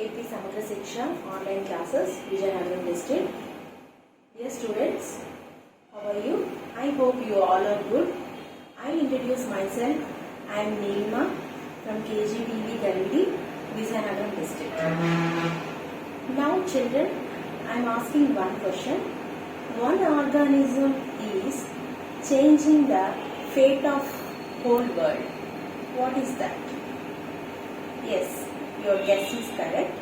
AP Samagra Shiksha online classes, Vijayanagaram district. Dear students, how are you? I hope you all are good. I introduce myself. I am Neelma from KGBV Galvidi, Vijayanagaram district. Now children, I am asking one question. One organism is changing the fate of whole world. What is that? Yes, your guess is correct.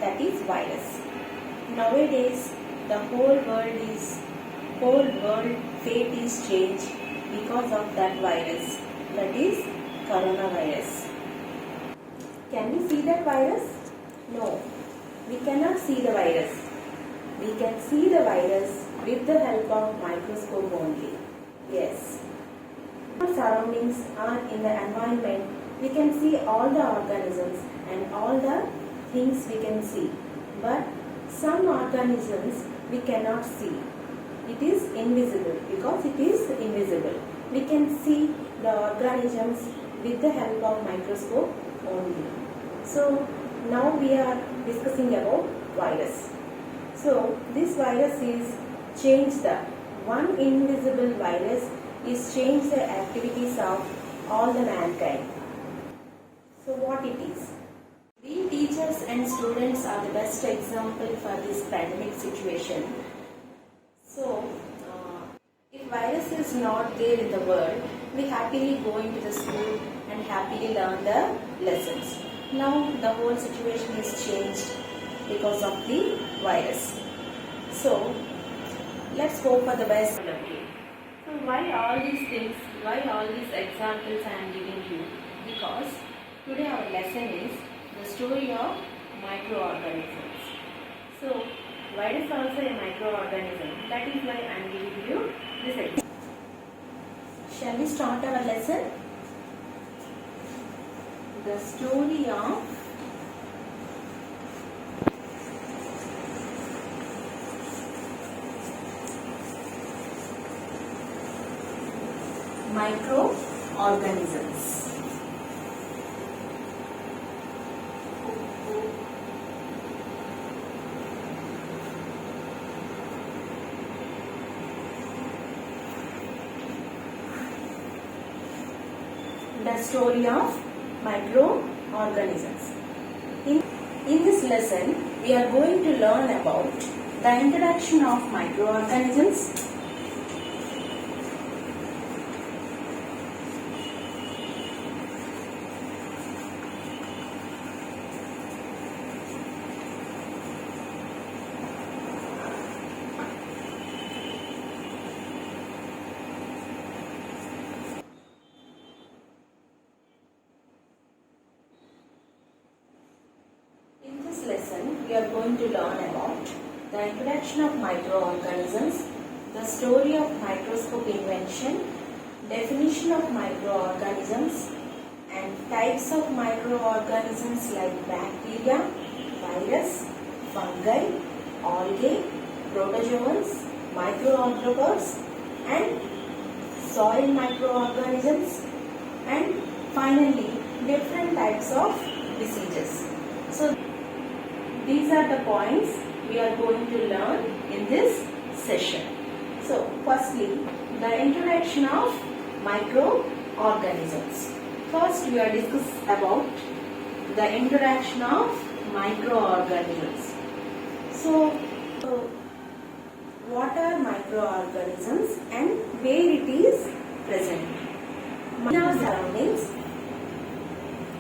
That is virus. Nowadays, the whole world fate is changed because of that virus. That is coronavirus. Can we see that virus? No, we cannot see the virus. We can see the virus with the help of microscope only. Yes. Our surroundings are in the environment. We can see all the organisms and all the things we can see. But some organisms we cannot see. It is invisible because it is invisible. We can see the organisms with the help of microscope only. So now we are discussing about virus. So this virus is changed the one invisible virus is change the activities of all the mankind. So what it is? We teachers and students are the best example for this pandemic situation. So if virus is not there in the world, we happily go into the school and happily learn the lessons. Now the whole situation is changed because of the virus. So let's hope for the best. So why all these things, why all these examples I am giving you? Because today our lesson is the story of microorganisms. So virus is also a microorganism. That is why I am giving you this example. Shall we start our lesson? The story of microorganisms. The story of microorganisms. In this lesson, we are going to learn about the introduction of microorganisms, we are going to learn about the introduction of microorganisms, the story of microscope invention, definition of microorganisms, and types of microorganisms like bacteria, virus, fungi, algae, protozoans, microarthropods, and soil microorganisms, and finally different types of diseases. So these are the points we are going to learn in this session. So firstly, the introduction of microorganisms. First we are discussing about the introduction of microorganisms. So what are microorganisms and where it is present? In our surroundings,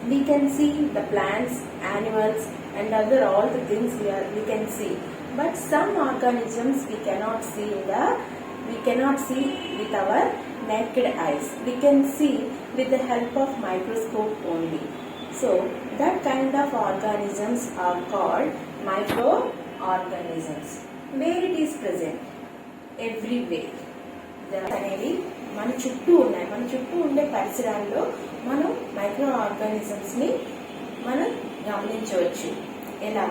we can see the plants, animals, and other all the things we can see. But some organisms we cannot see with our naked eyes. We can see with the help of microscope only. So that kind of organisms are called microorganisms. Where it is present? Everywhere. అనేవి మన చుట్టూ ఉన్నాయి. మన చుట్టూ ఉండే పరిసరాల్లో మనం మైక్రోఆర్గానిజమ్స్ ని మనం గమనించవచ్చు. ఎలా?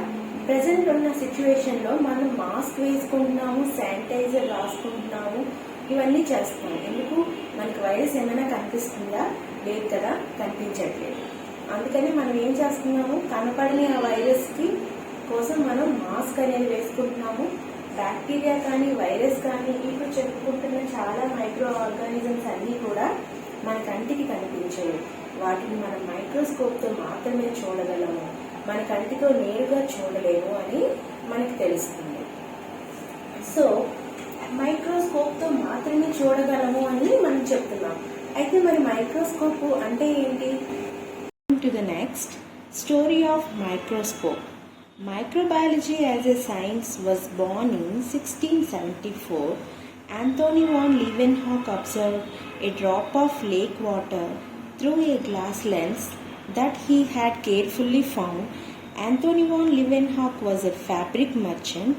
ప్రెసెంట్ ఉన్న సిచ్యువేషన్ లో మనం మాస్క్ వేసుకుంటున్నాము, శానిటైజర్ రాసుకుంటున్నాము, ఇవన్నీ చేస్తున్నాం. ఎందుకు? మనకి వైరస్ ఏమైనా కనిపిస్తుందా? లేదు కదా, కనిపించట్లేదు. అందుకని మనం ఏం చేస్తున్నాము, కనపడని ఆ వైరస్ కి కోసం మనం మాస్క్ అనేది వేసుకుంటున్నాము. బ్యాక్టీరియా కానీ వైరస్ కానీ ఇప్పుడు చెప్పుకుంటున్న చాలా మైక్రో ఆర్గానిజమ్స్ అన్నీ కూడా మన కంటికి కనిపించవు. వాటిని మనం మైక్రోస్కోప్ తో మాత్రమే చూడగలము, మన కంటితో నేరుగా చూడలేము అని మనకి తెలుస్తుంది. సో మైక్రోస్కోప్ తో మాత్రమే చూడగలము అని మనం చెప్తున్నాం. అయితే మరి మైక్రోస్కోప్ అంటే ఏంటి? To the next story of microscope. Microbiology as a science was born in 1674. Anthony von Leeuwenhoek observed a drop of lake water through a glass lens that he had carefully found. Anthony von Leeuwenhoek was a fabric merchant.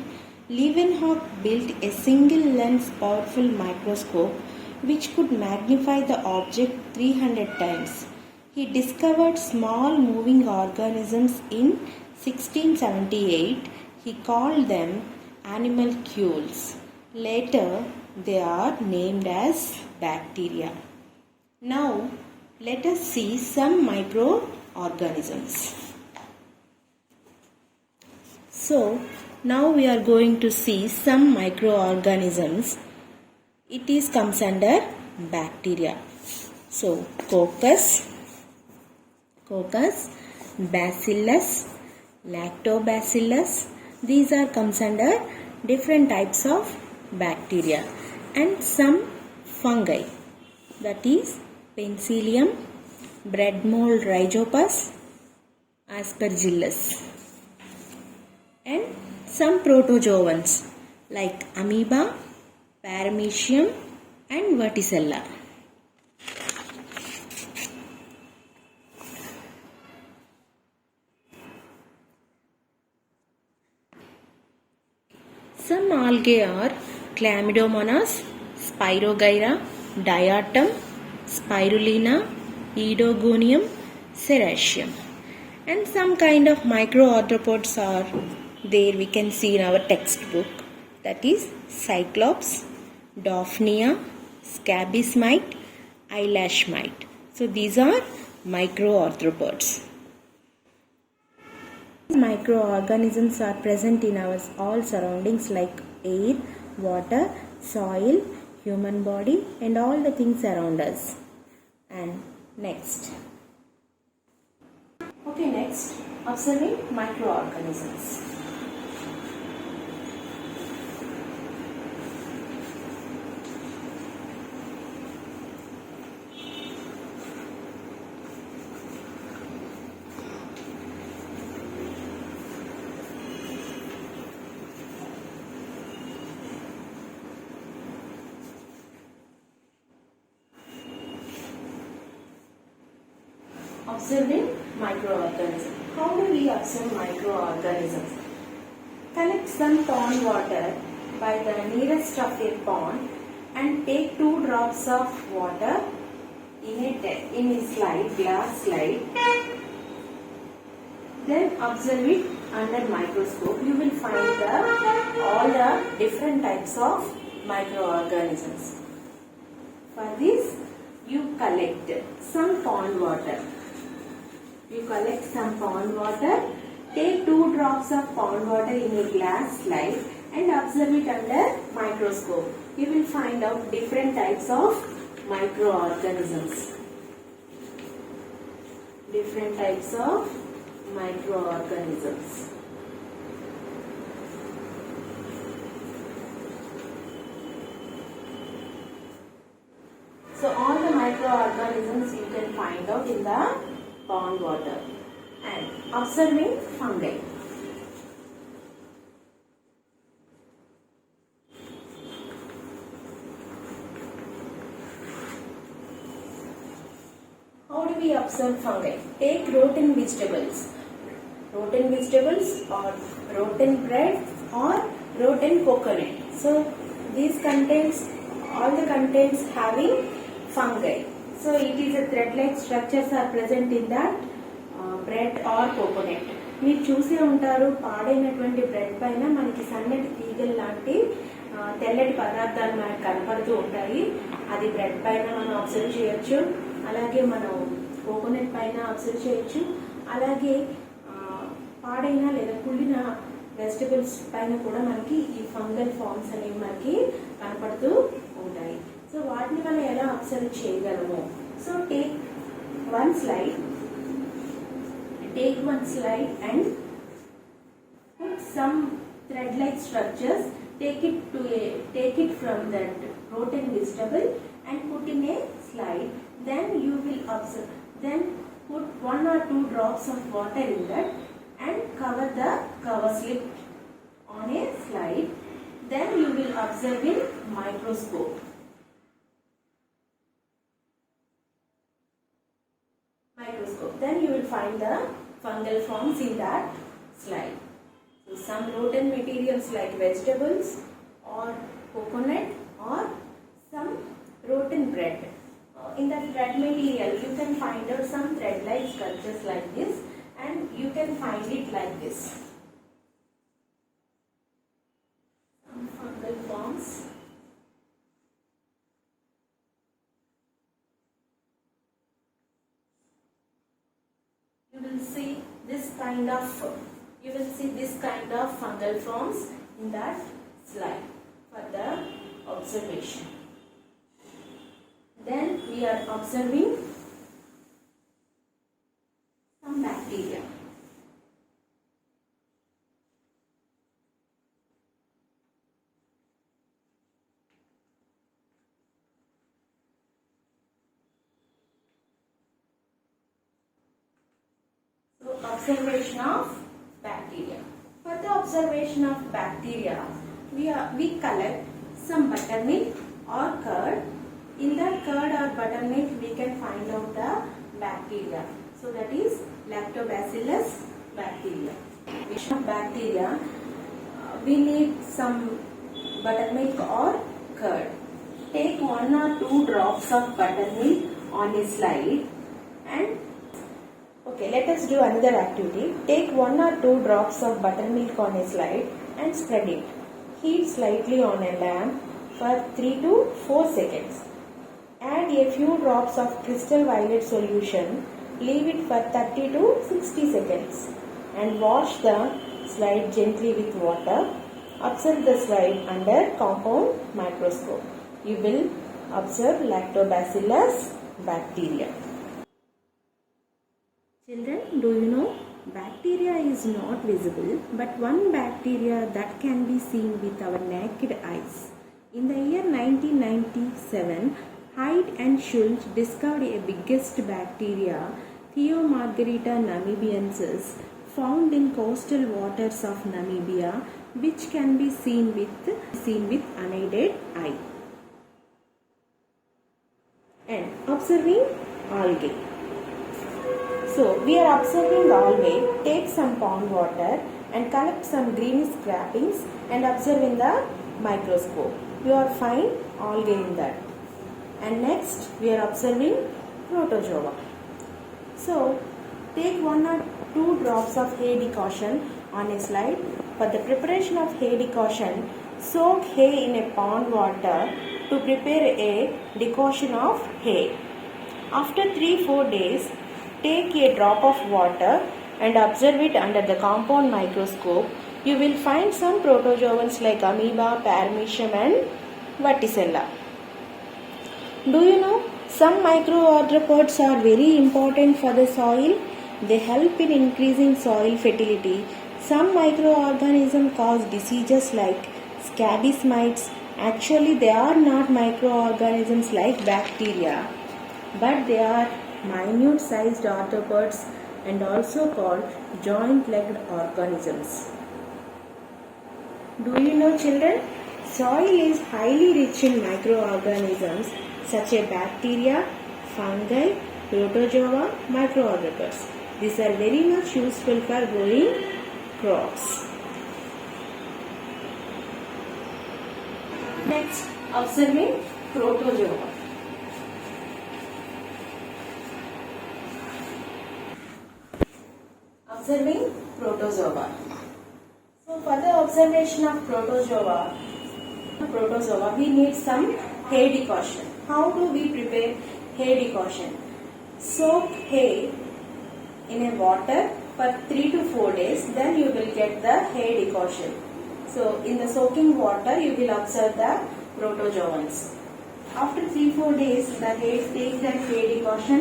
Leeuwenhoek built a single lens powerful microscope which could magnify the object 300 times. He discovered small moving organisms in 1678. He called them animalcules. Later, they are named as bacteria. Now, let us see some microorganisms. So, now we are going to see some microorganisms. It comes under bacteria. So, coccus, bacillus, lactobacillus, these are comes under different types of bacteria, and some fungi, that is penicillium, bread mold rhizopus, aspergillus, and some protozoans like amoeba, paramecium and verticella. Some algae are Chlamydomonas, Spirogyra, Diatom, Spirulina, Oedogonium, Serratium. And some kind of microarthropods are there, we can see in our textbook, that is Cyclops, Daphnia, Scabies mite, eyelash mite. So these are microarthropods. Microorganisms are present in our all surroundings like air, water, soil, human body and all the things around us. And next. Okay, next, observing microorganisms. Observing microorganisms. How do we observe microorganisms? Collect some pond water by the nearest of a pond and take 2 drops of water in a slide, glass slide. Then observe it under microscope. You will find all the different types of microorganisms. For this, you collect some pond water. You collect some pond water, take 2 drops of pond water in a glass slide and observe it under microscope. You will find out different types of microorganisms. Different types of microorganisms. So all the microorganisms you can find out in the pond water. And observing fungi. How do we observe fungi? Take rotten vegetables. Rotten vegetables or rotten bread or rotten coconut. So these contains all the contents having fungi. So it is a thread-like structures are present in that bread or coconut. మీరు చూసే ఉంటారు, పాడైనటువంటి bread పైన మనకి సన్నటి తీగలు లాంటి తెల్లటి పదార్థాలు మనకు కనపడుతూ ఉంటాయి. అది బ్రెడ్ పైన మనం అబ్జర్వ్ చేయొచ్చు. అలాగే మనం కోకోనట్ పైన అబ్జర్వ్ చేయొచ్చు. అలాగే పాడైన లేదా కుళ్ళిన వెజిటబుల్స్ పైన కూడా మనకి ఈ ఫంగల్ ఫార్మ్స్ అనేవి మనకి కనపడుతూ ఉంటాయి. సో వాటిని మనం ఎలా అబ్జర్వ్ చేయగలము? So take one slide and put some thread-like structures. Take it from that rotten vegetable and put in a slide. Then you will observe. Then put 1 or 2 drops of water in that and cover the cover slip on a slide. Then you will observe in microscope. Then you will find the fungal forms in that slide. So some rotten materials like vegetables or coconut or some rotten bread. In that bread material you can find out some thread-like structures like this, and you can find it like this. Some fungal forms. You will see this kind of fungal forms in that slide for the observation. Then we are observing some bacteria. Observation of bacteria. For the observation of bacteria, we collect some buttermilk or curd. In that curd or buttermilk, we can find out the bacteria. So that is Lactobacillus bacteria. Bacteria, we need some buttermilk or curd. Take 1 or 2 drops of buttermilk on a slide and okay, let us do another activity. Take 1 or 2 drops of buttermilk on a slide and spread it. Heat slightly on a lamp for 3 to 4 seconds. Add a few drops of crystal violet solution. Leave it for 30 to 60 seconds and wash the slide gently with water. Observe the slide under compound microscope. You will observe Lactobacillus bacteria. Children, do you know bacteria is not visible, but one bacteria that can be seen with our naked eyes. In the year 1997, Hyde and Schultz discovered a biggest bacteria, Theomargarita namibiensis, found in coastal waters of Namibia, which can be seen with unaided eye. And observing algae. So we are observing algae. Take some pond water and collect some greenish scrapings and observe in the microscope. You will find algae in that. And next we are observing protozoa. So take 1 or 2 drops of hay decoction on a slide. For the preparation of hay decoction, soak hay in a pond water to prepare a decoction of hay. After 3-4 days, take a drop of water and observe it under the compound microscope. You will find some protozoans like amoeba, paramecium and verticella. Do you know some microarthropods are very important for the soil? They help in increasing soil fertility. Some microorganisms cause diseases like scabies mites. Actually, they are not microorganisms like bacteria, but they are minute sized arthropods and also called joint-legged organisms. Do you know, children? Soil is highly rich in microorganisms such as bacteria, fungi, protozoa, microarthropods. These are very much useful for growing crops. Next, observing protozoa. Observing protozoa. So for the observation of protozoa, we need some hay decoction. How do we prepare hay decoction? Soak hay in a water for 3 to 4 days, then you will get the hay decoction. So in the soaking water you will observe the protozoans. After 3-4 days, the hay take that hay decoction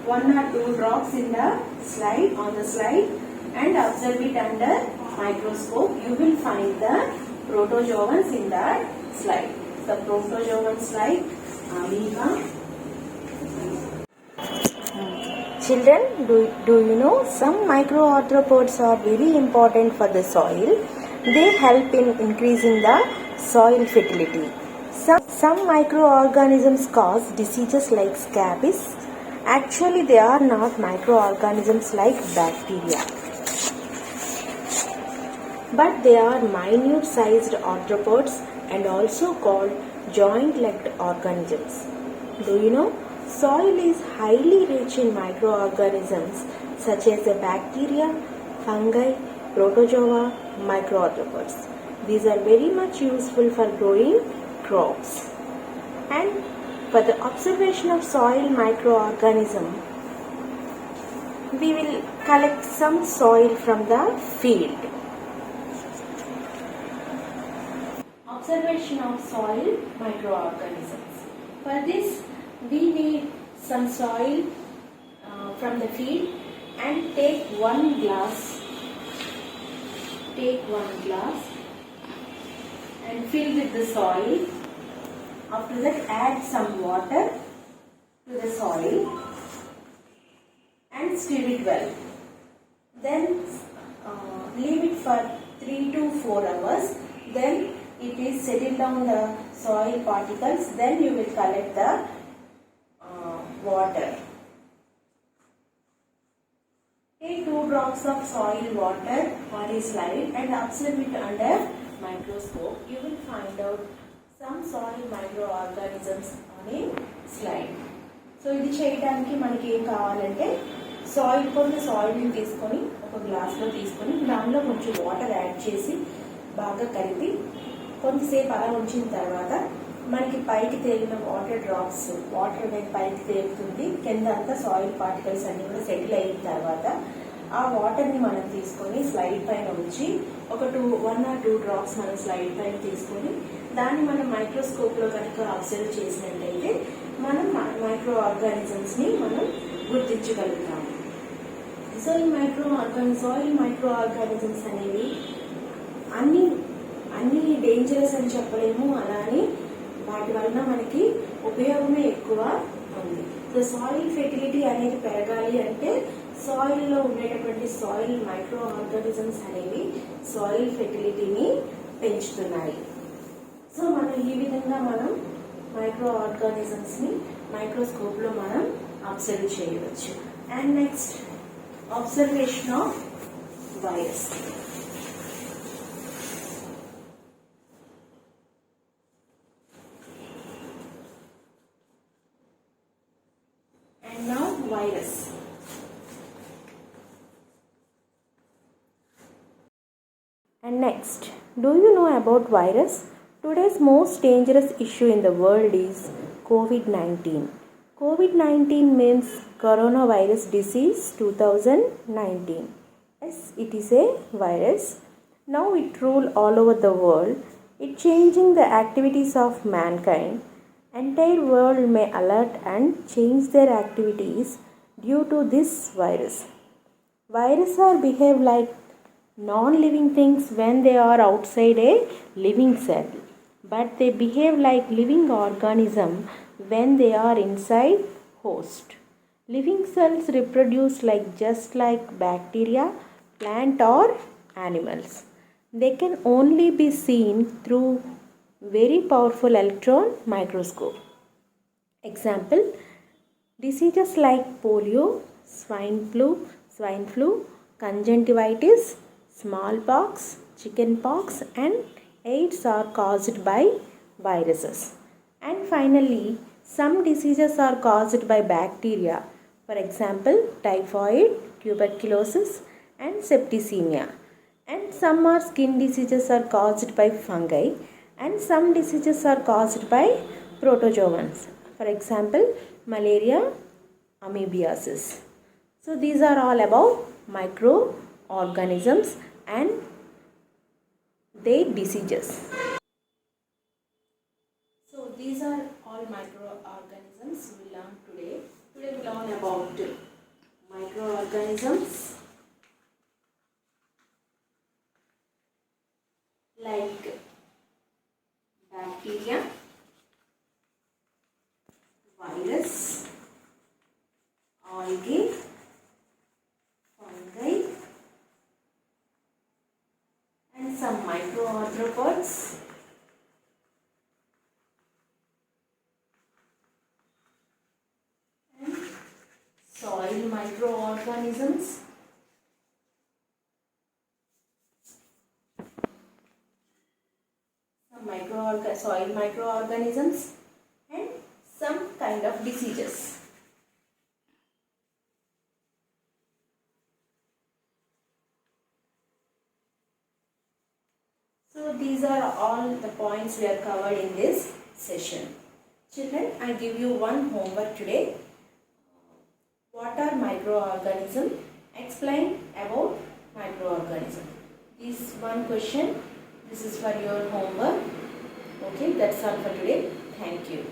1 or 2 drops in the slide and observe it under microscope. You will find the protozoans in that slide. The protozoans like amoeba. Children, do you know some microarthropods are very important for the soil? They help in increasing the soil fertility. Some microorganisms cause diseases like scabies. Actually, they are not microorganisms like bacteria, but they are minute-sized arthropods and also called joint-legged organisms. Do you know? Soil is highly rich in microorganisms such as the bacteria, fungi, protozoa, microarthropods. These are very much useful for growing crops. And for the observation of soil microorganism, we will collect some soil from the field. Observation of soil microorganisms. For this, we need some soil from the field and take one glass and fill with the soil. After that, add some water to the soil and stir it well. Then leave it for 3 to 4 hours. Then it is settle down the soil particles. Then you will collect the water. Take 2 drops of soil water on a slide and observe it under microscope. You will find out some soil microorganisms on a slide. So ఇది చేయడానికి మనకి ఏం కావాలంటే కొన్ని సాయిల్ని తీసుకొని ఒక గ్లాస్లో తీసుకొని దానిలో కొంచెం వాటర్ యాడ్ చేసి బాగా కలిపి కొంతసేపు అలా ఉంచిన తర్వాత మనకి పైకి తేలిన వాటర్ అనేది పైకి తేలుతుంది. కింద అంతా సాయిల్ పార్టికల్స్ అన్ని కూడా సెటిల్ అయిన తర్వాత ఆ వాటర్ని మనం తీసుకొని స్లైడ్ పైన ఉంచి ఒక 1 or 2 డ్రాప్స్ మనం స్లైడ్ పైన తీసుకొని దాన్ని మనం మైక్రోస్కోప్లో కనుక అబ్జర్వ్ చేసినట్లయితే మనం మైక్రో ఆర్గానిజమ్స్ని మనం గుర్తించగలుగుతాము. సో ఈ సాయిల్ మైక్రో ఆర్గానిజమ్స్ అనేవి అన్ని డేంజరస్ అని చెప్పలేము, అలానే వాటి వలన మనకి ఉపయోగమే ఎక్కువ ఉంది. సో సాయిల్ ఫెర్టిలిటీ అనేది పెరగాలి అంటే సాయిల్లో ఉండేటటువంటి సాయిల్ మైక్రో ఆర్గానిజమ్స్ అనేవి సాయిల్ ఫెర్టిలిటీని పెంచుతున్నాయి. సో ఈ విధంగా మనం మైక్రో ఆర్గానిజమ్స్ ని మైక్రోస్కోప్ లో మనం అబ్జర్వ్ చేయవచ్చు. And next observation of virus. And now virus. And next, do you know about virus? Today's most dangerous issue in the world is COVID-19. COVID-19 means coronavirus disease 2019. Yes, it is a virus. Now it rules all over the world. It changing the activities of mankind. Entire world may alert and change their activities due to this virus. Viruses are behave like non-living things when they are outside a living cell, but they behave like living organism when they are inside host. Living cells reproduce just like bacteria, plant or animals. They can only be seen through very powerful electron microscope. Example, diseases like polio, swine flu, conjunctivitis, smallpox, chickenpox and AIDS are caused by viruses. And finally, some diseases are caused by bacteria. For example, typhoid, tuberculosis and septicemia. And some are skin diseases are caused by fungi, and some diseases are caused by protozoans. For example, malaria, amoebiasis. So these are all about microorganisms and their diseases. So these are all microorganisms we learn today. Today we learn about microorganisms like bacteria, virus, algae, fungi, and some microarthropods, and soil microorganisms, soil microorganisms, and some kind of diseases. So these are all the points we have covered in this session. Children, I give you one homework today. What are microorganisms? Explain about microorganism. This one question. This is for your homework. Okay, that's all for today. Thank you.